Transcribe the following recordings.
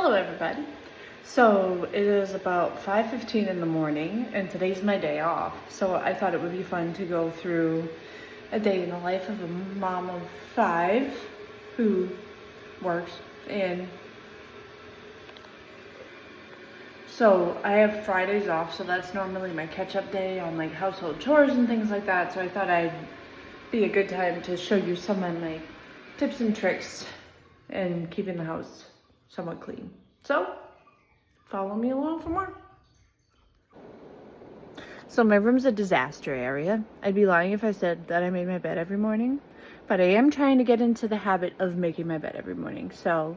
Hello everybody. So it is about 5:15 in the morning and today's my day off. So I thought it would be fun to go through a day in the life of a mom of 5 who works. And so I have Fridays off, so that's normally my catch-up day on like household chores and things like that. So I thought I'd be a good time to show you some of my tips and tricks in keeping the house somewhat clean. So follow me along for more. So my room's a disaster area. I'd be lying if I said that I made my bed every morning, but I am trying to get into the habit of making my bed every morning. So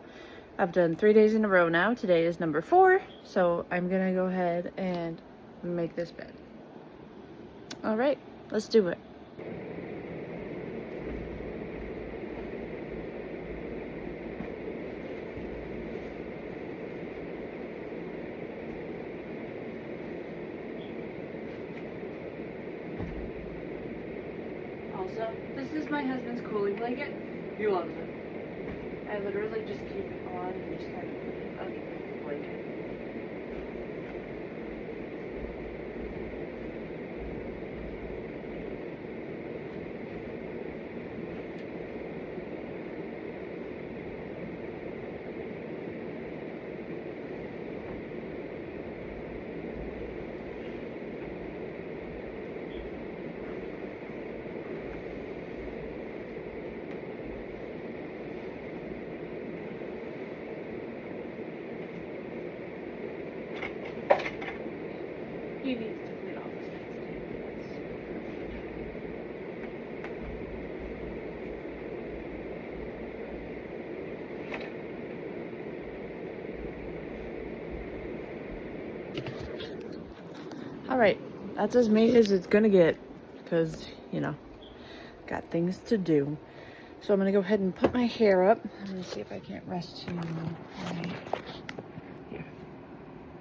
I've done 3 days in a row now. Today is number 4. So I'm gonna go ahead and make this bed. All right, let's do it. Also, this is my husband's cooling blanket. He loves it. I literally just keep it on and just kind of put it underneath the blanket. He needs to clean off his next day. All right, that's as me as it's gonna get, because, you know, got things to do. So I'm gonna go ahead and put my hair up. Let me see if I can't rest you right here.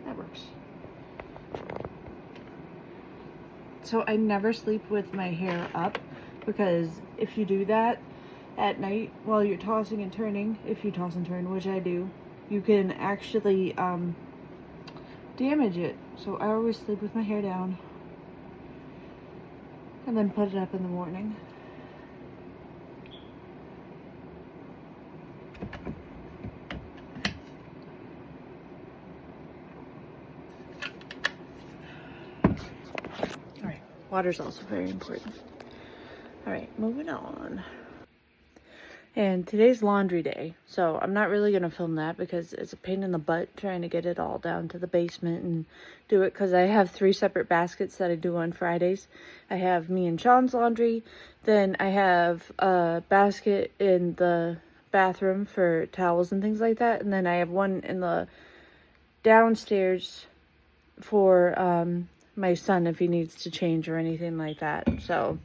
That works. So I never sleep with my hair up, because if you do that at night while you're tossing and turning, if you toss and turn, which I do, you can actually damage it. So I always sleep with my hair down and then put it up in the morning. Alright, water's also very important. Alright, moving on. And today's laundry day, so I'm not really going to film that because it's a pain in the butt trying to get it all down to the basement and do it, because I have 3 separate baskets that I do on Fridays. I have me and Sean's laundry, then I have a basket in the bathroom for towels and things like that, and then I have one in the downstairs for my son if he needs to change or anything like that. So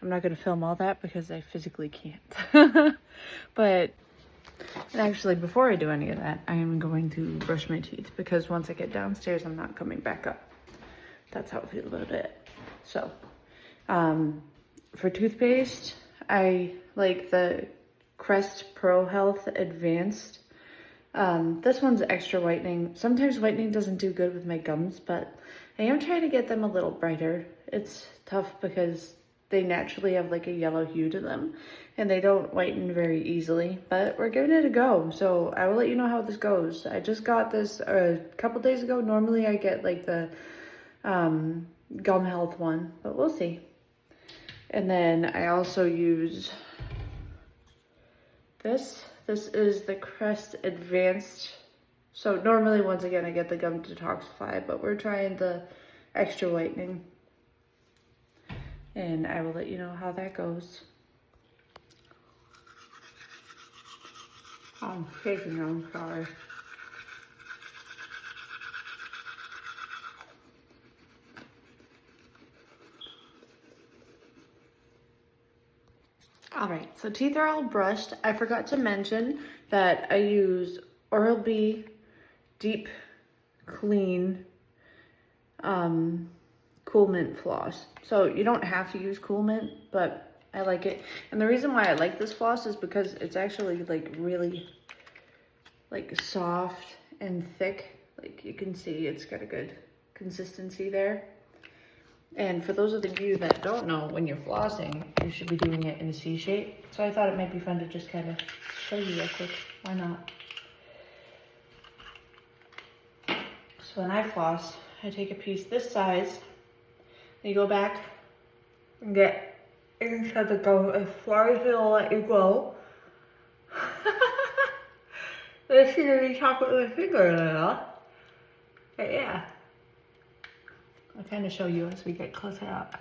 I'm not going to film all that because I physically can't. But, and actually before I do any of that, I am going to brush my teeth, because once I get downstairs, I'm not coming back up. That's how I feel about it. So, for toothpaste, I like the Crest Pro Health Advanced. This one's extra whitening. Sometimes whitening doesn't do good with my gums, but I am trying to get them a little brighter. It's tough because they naturally have like a yellow hue to them and they don't whiten very easily, but we're giving it a go. So I will let you know how this goes. I just got this a couple days ago. Normally I get like the gum health one, but we'll see. And then I also use this. This is the Crest Advanced. So normally, once again, I get the gum detoxify, but we're trying the extra whitening. And I will let you know how that goes. I'm shaking, I'm sorry. All right, so teeth are all brushed. I forgot to mention that I use Oral-B Deep Clean Cool Mint floss. So you don't have to use Cool Mint, but I like it. And the reason why I like this floss is because it's actually like really like soft and thick. Like you can see it's got a good consistency there. And for those of you that don't know, when you're flossing, you should be doing it in a C shape. So I thought it might be fun to just kind of show you real quick. Why not? So when I floss, I take a piece this size, and you go back and get inside the gum as far as it'll let you go. Let's see the chocolate with my finger in it, huh? But yeah. I'll kind of show you as we get closer up.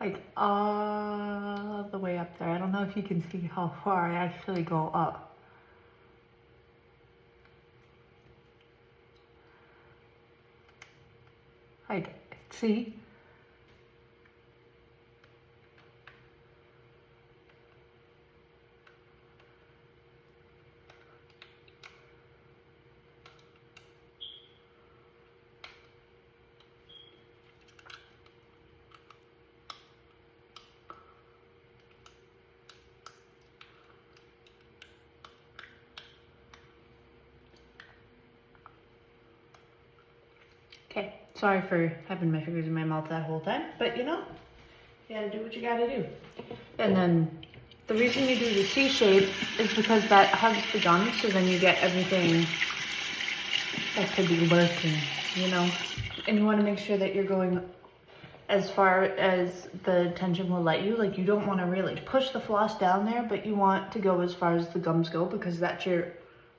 Like all the way up there. I don't know if you can see how far I actually go up. Like, see? Okay, sorry for having my fingers in my mouth that whole time, but you know, you gotta do what you gotta do. And then the reason you do the C shape is because that hugs the gum, so then you get everything that could be working, you know? And you wanna make sure that you're going as far as the tension will let you. Like you don't wanna really push the floss down there, but you want to go as far as the gums go because that's your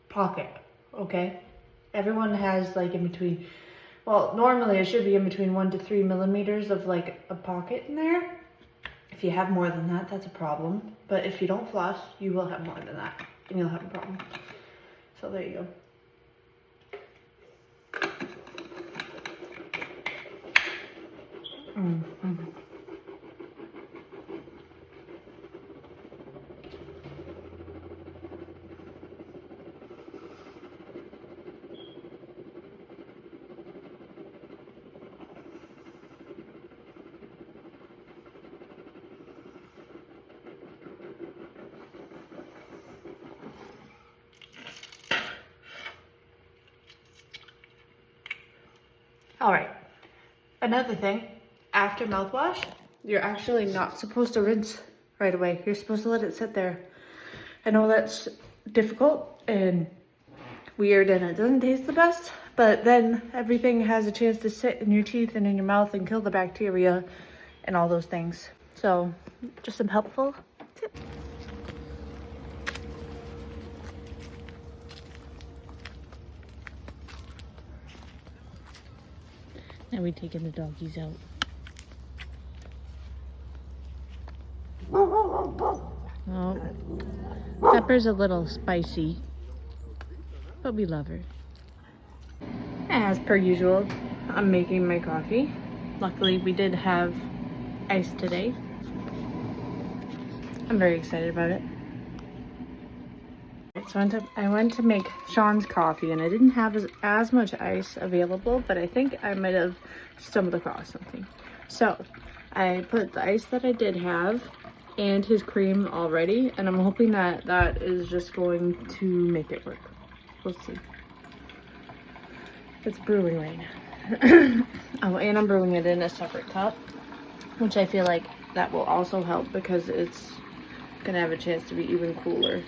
pocket, okay? Everyone has like in between, well, normally it should be in between 1 to 3 millimeters of like a pocket in there. If you have more than that, that's a problem. But if you don't floss, you will have more than that and you'll have a problem. So there you go. Mm-hmm. All right, another thing, after mouthwash, you're actually not supposed to rinse right away. You're supposed to let it sit there. I know that's difficult and weird and it doesn't taste the best, but then everything has a chance to sit in your teeth and in your mouth and kill the bacteria and all those things. So just some helpful tips. Now we're taking the doggies out. Oh, Pepper's a little spicy, but we love her. As per usual, I'm making my coffee. Luckily, we did have ice today. I'm very excited about it. So I went to make Sean's coffee and I didn't have as much ice available, but I think I might have stumbled across something. So I put the ice that I did have and his cream already, and I'm hoping that that is just going to make it work. We'll see. It's brewing right now. Oh, and I'm brewing it in a separate cup, which I feel like that will also help because it's gonna have a chance to be even cooler.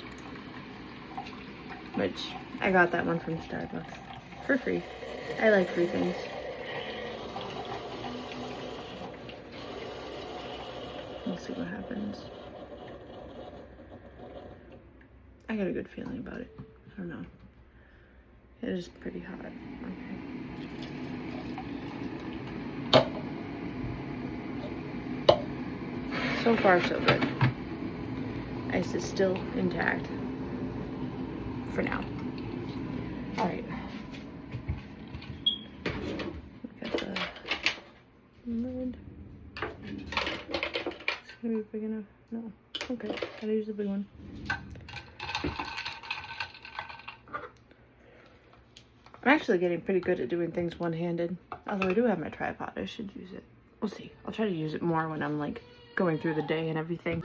Which I got that one from Starbucks for free. I like free things. We'll see what happens. I got a good feeling about it. I don't know. It is pretty hot. Okay. So far, so good. Ice is still intact. For now. All right. Look at the lid. It's gonna be big enough. No. Okay. Gotta use the big one. I'm actually getting pretty good at doing things one-handed. Although I do have my tripod, I should use it. We'll see. I'll try to use it more when I'm like going through the day and everything.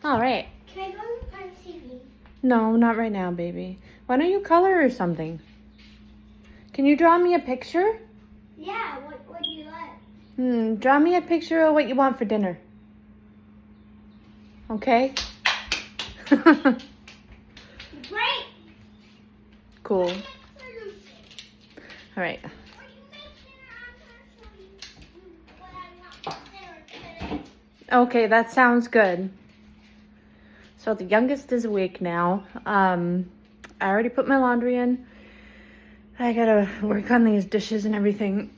All right. Can I go on the TV? No, not right now, baby. Why don't you color or something? Can you draw me a picture? Yeah, what do you like? Draw me a picture of what you want for dinner. Okay? Great. Cool. All right. Okay, that sounds good. So the youngest is awake now. I already put my laundry in. I gotta work on these dishes and everything.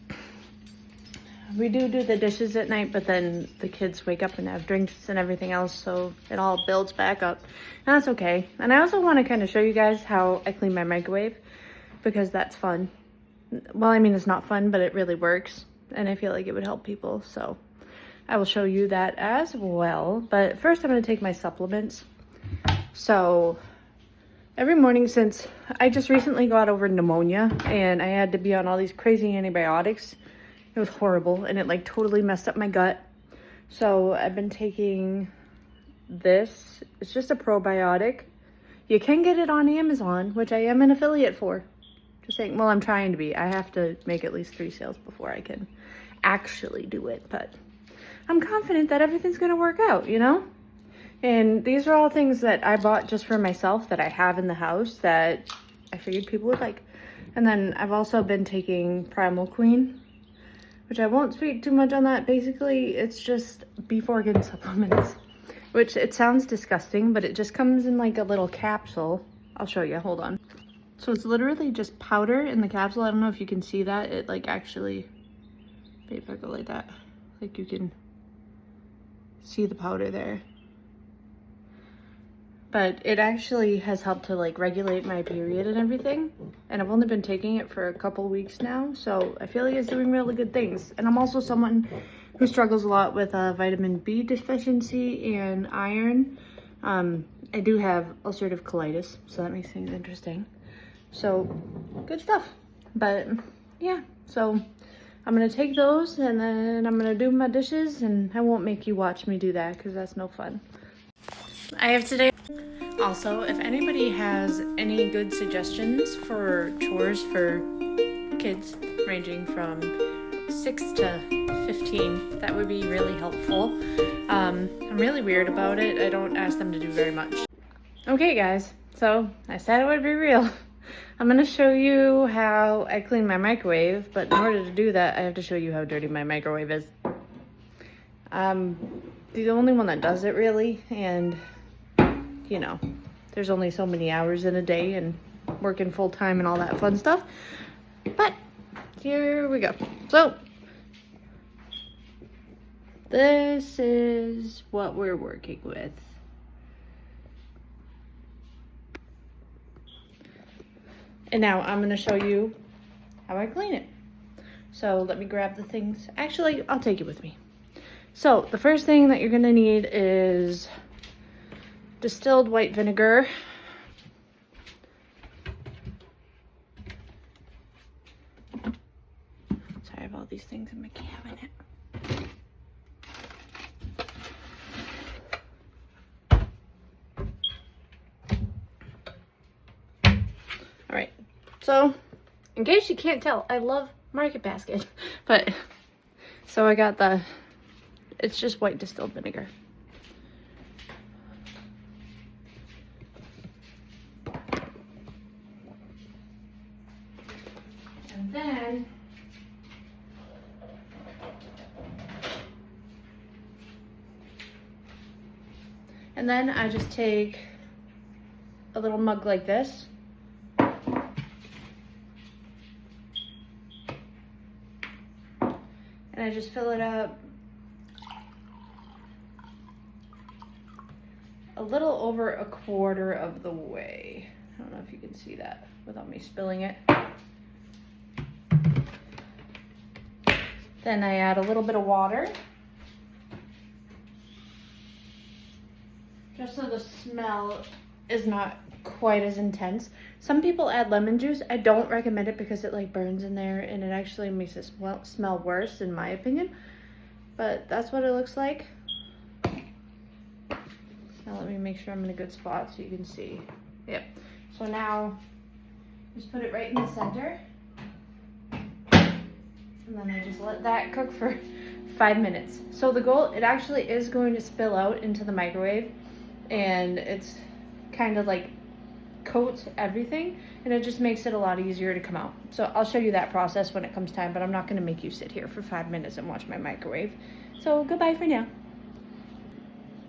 We do the dishes at night, but then the kids wake up and have drinks and everything else, so it all builds back up. And that's okay. And I also want to kind of show you guys how I clean my microwave, because that's fun. Well, I mean, it's not fun, but it really works, and I feel like it would help people, so I will show you that as well. But first, I'm going to take my supplements. So every morning, since I just recently got over pneumonia and I had to be on all these crazy antibiotics, it was horrible, and it like totally messed up my gut. So I've been taking this. It's just a probiotic. You can get it on Amazon, which I am an affiliate for. Just saying, well, I'm trying to be. I have to make at least 3 sales before I can actually do it, but I'm confident that everything's gonna work out, you know? And these are all things that I bought just for myself that I have in the house that I figured people would like. And then I've also been taking Primal Queen, which I won't speak too much on that. Basically, it's just beef organ supplements, which it sounds disgusting, but it just comes in like a little capsule. I'll show you, hold on. So it's literally just powder in the capsule. I don't know if you can see that. It like actually, maybe if I go like that, like you can see the powder there. But it actually has helped to like regulate my period and everything. And I've only been taking it for a couple weeks now, so I feel like it's doing really good things. And I'm also someone who struggles a lot with vitamin B deficiency and iron. I do have ulcerative colitis, so that makes things interesting. So good stuff. But yeah, so I'm gonna take those and then I'm gonna do my dishes, and I won't make you watch me do that because that's no fun. I have today. Also, if anybody has any good suggestions for chores for kids ranging from 6 to 15, that would be really helpful. I'm really weird about it. I don't ask them to do very much. Okay guys, so I said it would be real. I'm gonna show you how I clean my microwave, but in order to do that, I have to show you how dirty my microwave is. The only one that does it really, and you know, there's only so many hours in a day and working full time and all that fun stuff. But here we go. So this is what we're working with. And now I'm going to show you how I clean it. So let me grab the things. Actually, I'll take it with me. So the first thing that you're going to need is distilled white vinegar. Sorry, I have all these things in my cabinet. All right, so in case you can't tell, I love Market Basket, but so I got it's just white distilled vinegar. And then I just take a little mug like this. And I just fill it up a little over a quarter of the way. I don't know if you can see that without me spilling it. Then I add a little bit of water, just so the smell is not quite as intense. Some people add lemon juice. I don't recommend it because it like burns in there and it actually makes it smell worse in my opinion. But that's what it looks like. Now let me make sure I'm in a good spot so you can see. Yep. So now Just put it right in the center. And then I just let that cook for 5 minutes. So the goal, it actually is going to spill out into the microwave, and it's kind of like coats everything, and it just makes it a lot easier to come out. So I'll show you that process when it comes time, but I'm not going to make you sit here for 5 minutes and watch my microwave. So goodbye for now.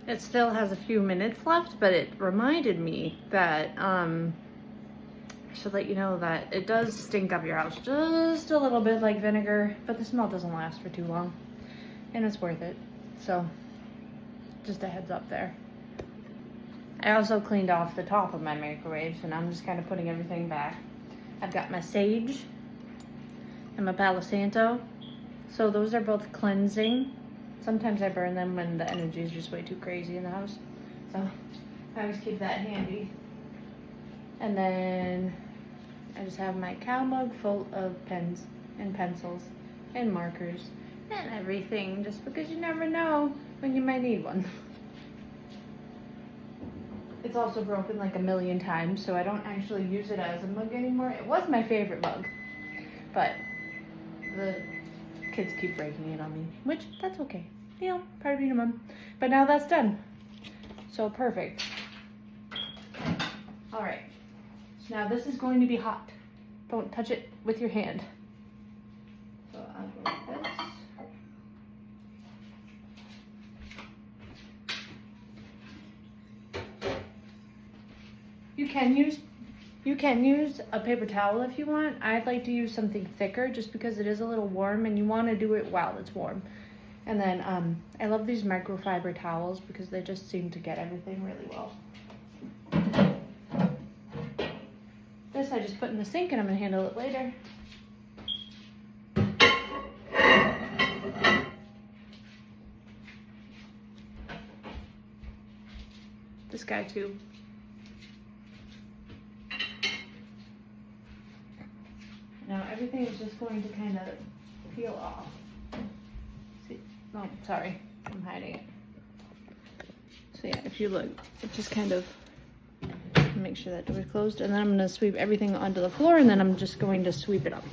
It still has a few minutes left, but it reminded me that I should let you know that it does stink up your house just a little bit like vinegar, but the smell doesn't last for too long, and it's worth it. So just a heads up there. I also cleaned off the top of my microwave, so now I'm just kind of putting everything back. I've got my sage and my Palo Santo. So those are both cleansing. Sometimes I burn them when the energy is just way too crazy in the house. So I always keep that handy. And then I just have my cow mug full of pens and pencils and markers and everything, just because you never know when you might need one. It's also broken like a million times, so I don't actually use it as a mug anymore. It was my favorite mug, but the kids keep breaking it on me, which that's okay. You know, part of being a mom. But now that's done. So perfect. All right. So now this is going to be hot. Don't touch it with your hand. So I'll go like this. You can use a paper towel if you want. I'd like to use something thicker just because it is a little warm and you want to do it while it's warm. And then I love these microfiber towels because they just seem to get everything really well. This I just put in the sink and I'm gonna handle it later. This guy too. Now everything is just going to kind of peel off. See? Oh, sorry, I'm hiding it. So yeah, if you look, it just kind of, make sure that door is closed, and then I'm gonna sweep everything onto the floor, and then I'm just going to sweep it up.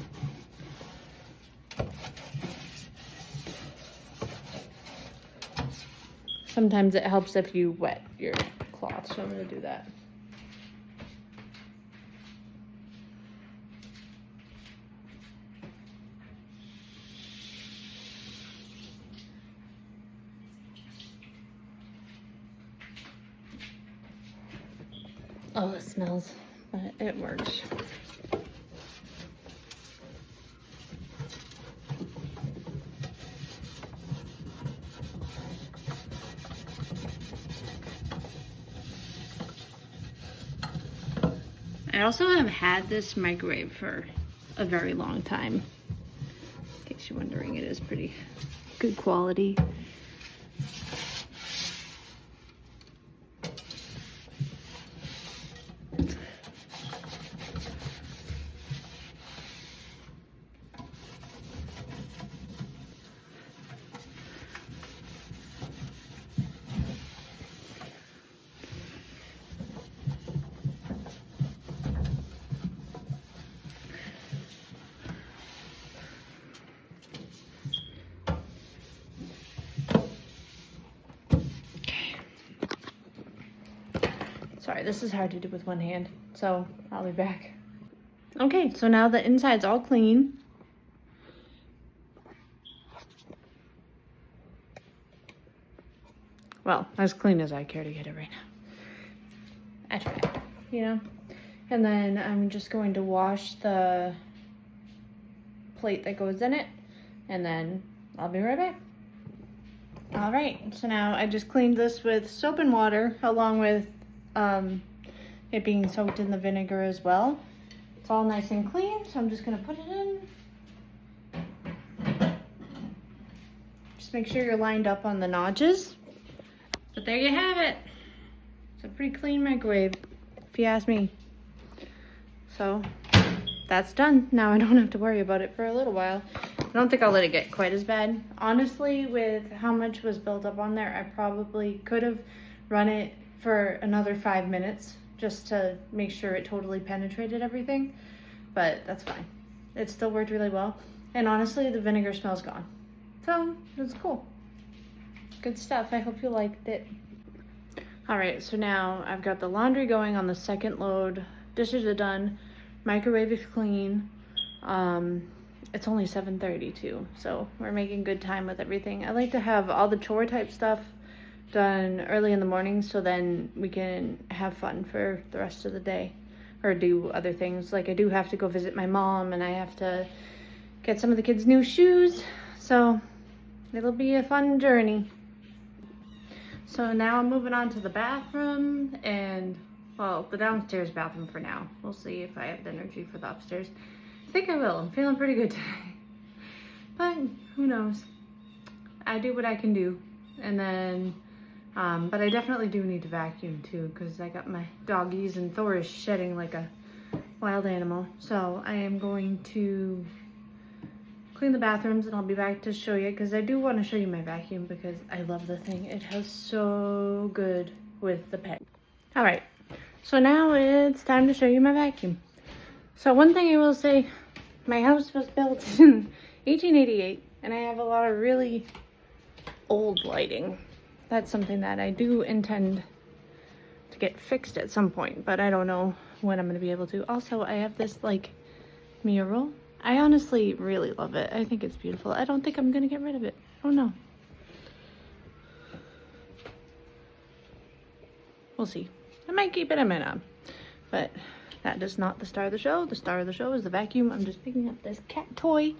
Sometimes it helps if you wet your cloth, so I'm gonna do that. Oh, it smells, but it works. I also have had this microwave for a very long time. In case you're wondering, it is pretty good quality. Sorry, this is hard to do with one hand, so I'll be back. Okay, so now the inside's all clean. Well, as clean as I care to get it right now. I try, you know? And then I'm just going to wash the plate that goes in it, and then I'll be right back. All right, so now I just cleaned this with soap and water, along with it being soaked in the vinegar as well. It's all nice and clean, so I'm just gonna put it in. Just make sure you're lined up on the notches. But there you have it. It's a pretty clean microwave, if you ask me. So that's done. Now I don't have to worry about it for a little while. I don't think I'll let it get quite as bad. Honestly, with how much was built up on there, I probably could have run it for another 5 minutes just to make sure it totally penetrated everything. but that's fine. It still worked really well. And honestly, the vinegar smell's gone. So, it's cool. Good stuff. I hope you liked it. All right, so now I've got the laundry going on the second load. Dishes are done. Microwave is clean. It's only 7:30 too, so we're making good time with everything. I like to have all the chore type stuff done early in the morning so then we can have fun for the rest of the day or do other things. Like I do have to go visit my mom and I have to get some of the kids new shoes, so it'll be a fun journey. So now I'm moving on to the bathroom and, well, the downstairs bathroom for now. We'll see if I have the energy for the upstairs. I think I will. I'm feeling pretty good today. But who knows? I do what I can do. And then, but I definitely do need to vacuum too because I got my doggies and Thor is shedding like a wild animal. So I am going to clean the bathrooms and I'll be back to show you because I do want to show you my vacuum because I love the thing. It has so good with the pet. All right, so now it's time to show you my vacuum. So one thing I will say, my house was built in 1888 and I have a lot of really old lighting. That's something that I do intend to get fixed at some point, but I don't know when I'm going to be able to. Also, I have this like mural. I honestly really love it. I think it's beautiful. I don't think I'm going to get rid of it. I don't know. We'll see. I might keep it, I might not. But that is not the star of the show. The star of the show is the vacuum. I'm just picking up this cat toy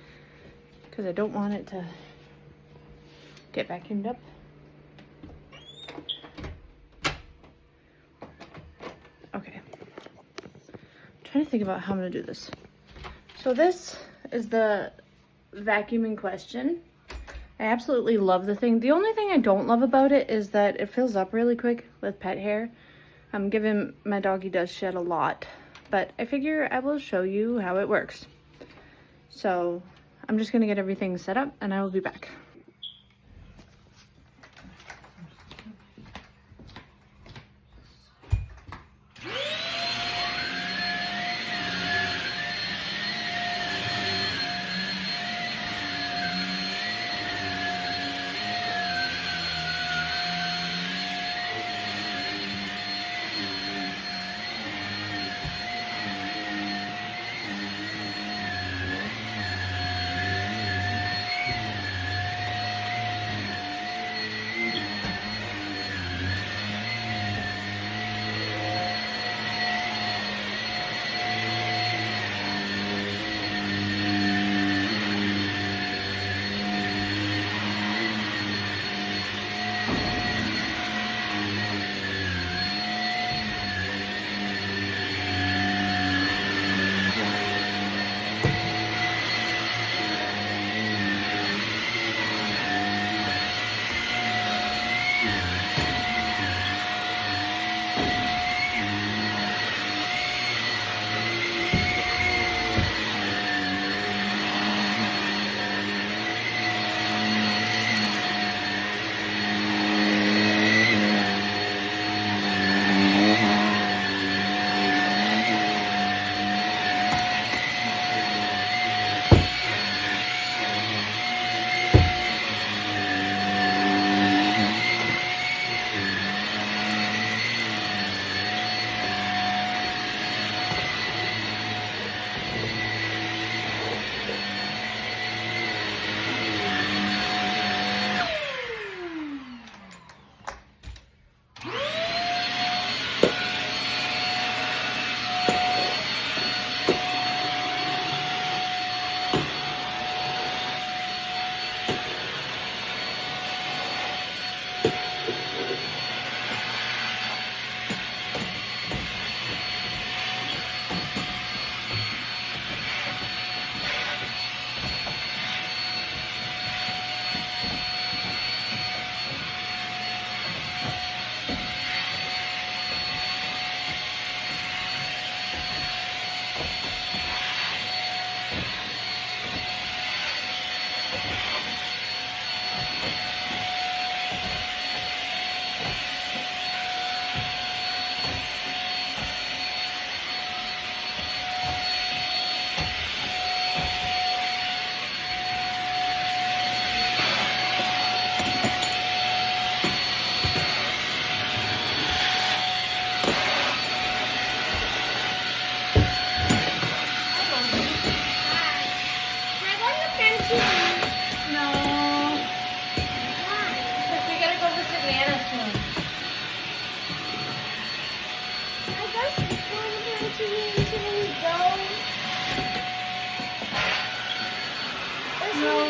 because I don't want it to get vacuumed up. Okay. I'm trying to think about how I'm going to do this. So this is the vacuum in question. I absolutely love the thing. The only thing I don't love about it is that it fills up really quick with pet hair. Given my doggy does shed a lot, but I figure I will show you how it works. So I'm just gonna get everything set up and I will be back.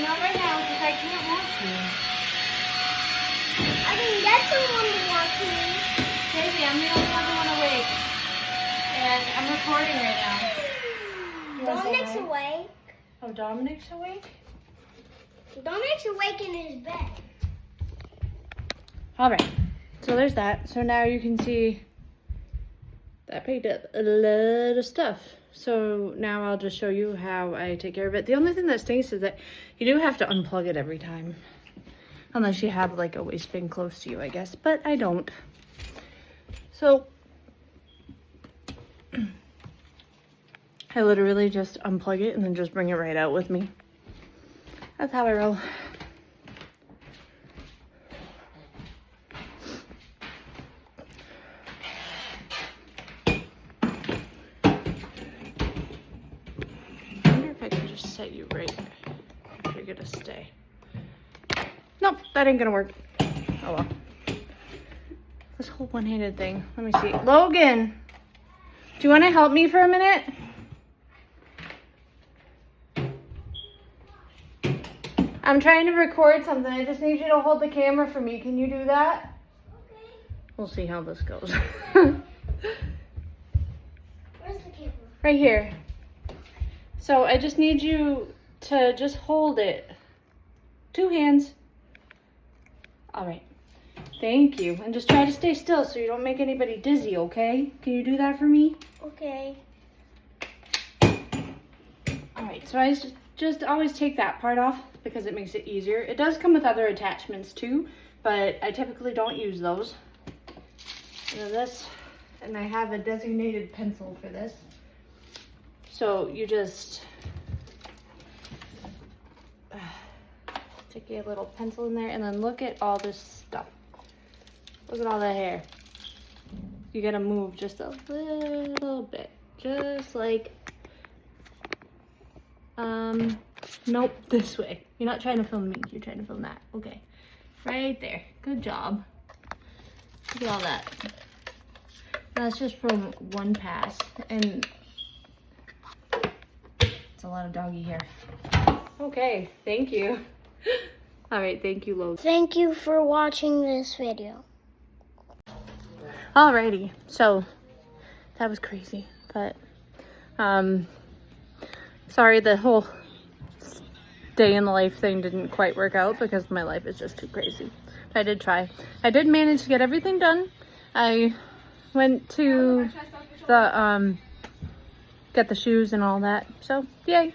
not right now because I can't watch you. I can get someone to watch me. Daisy, I'm the only other one awake. And I'm recording right now. You wanna say Dominic's hi? awake. Oh, Dominic's awake? Dominic's awake in his bed. Alright, so there's that. So now you can see that I picked up a lot of stuff. So now I'll just show you how I take care of it. The only thing that stinks is that you do have to unplug it every time. Unless you have like a waste bin close to you, I guess. But I don't. So I literally just unplug it and then just bring it right out with me. That's how I roll. I wonder if I can just set you right if you're gonna stay. Nope, that ain't gonna work. Oh well. This whole one-handed thing. Let me see. Logan, do you want to help me for a minute? I'm trying to record something. I just need you to hold the camera for me. Can you do that? Okay. We'll see how this goes. Where's the camera? Right here. So I just need you to just hold it. 2 hands. All right. Thank you. And just try to stay still so you don't make anybody dizzy, okay? Can you do that for me? Okay. All right. So I just always take that part off because it makes it easier. It does come with other attachments too, but I typically don't use those. This, and I have a designated pencil for this. So you just stick a little pencil in there and then look at all this stuff. Look at all that hair. You gotta move just a little bit. Just like, nope, this way. You're not trying to film me, you're trying to film that. Okay, right there, good job. Look at all that. That's just from one pass, and it's a lot of doggy hair. Okay, thank you. All right, thank you, Logan. Thank you for watching this video. Alrighty, so that was crazy, but sorry the whole day in the life thing didn't quite work out because my life is just too crazy. But I did try. I did manage to get everything done. I went to the get the shoes and all that, so yay.